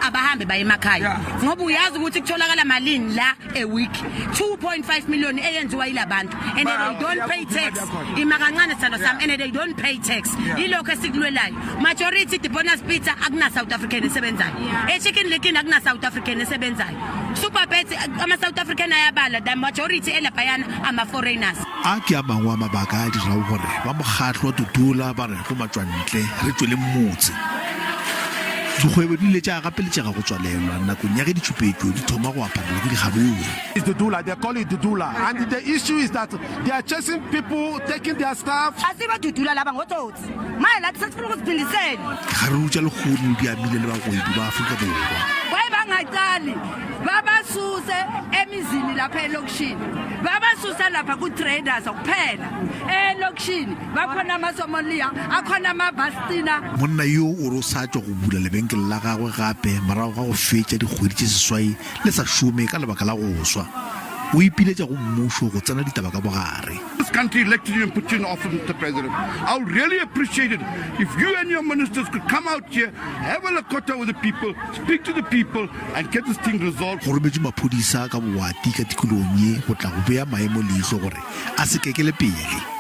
abahambe baye emakhaya ngoba uyazi ukuthi kutholakala malini la a week 2.5 million eyenziwa yilabantu and they don't pay tax imakancane sithando sami and they don't pay tax yilokho esikulwelayo majority the bonus pizza akuna South African esebenzayo chicken licken akuna South African esebenzayo super bet ama South African ayabala the majority elapayana ama foreigners ke a mangwe a mabaka a dira gore ba mokgatlo Dudula ba re go matswantle re tswele mmotse dikgwebo di ile tša gapeletsa go tswalelwa nakong ya ge ditšhupetšo di thoma go aparelwa ke dikgabong. It's Dudula, they call it Dudula, and the issue is that they are chasing people, taking their stuff. Asiba Dudula laba ngototsi mala tsatsi go siphindiseni Kgaru tša Lehono di amile le bagwebi ba Afrika Borwa. Baye bangaqali babasuse emizini lapha elokishini babasusa lapha ku traders kuphela elokishini bakhona amasomalia akhona amabastina. Monna yo o ro sa tswa go bula lebenkele la gagwe gape morago ga go fetša dikgwedi tše seswai le sa šome ka lebaka la go swa o ipiletša go mmušo go tsena ditaba ka bogare. This country elected you and put you in office, Mr. President. I would really appreciate it if you and your ministers could come out here, have a lakota with the people, speak to the people, and get this thing resolved. Go rometse maphodisa ka boati ka tikolong ye go tla go bea maemo leitlho gore a se kekele pele.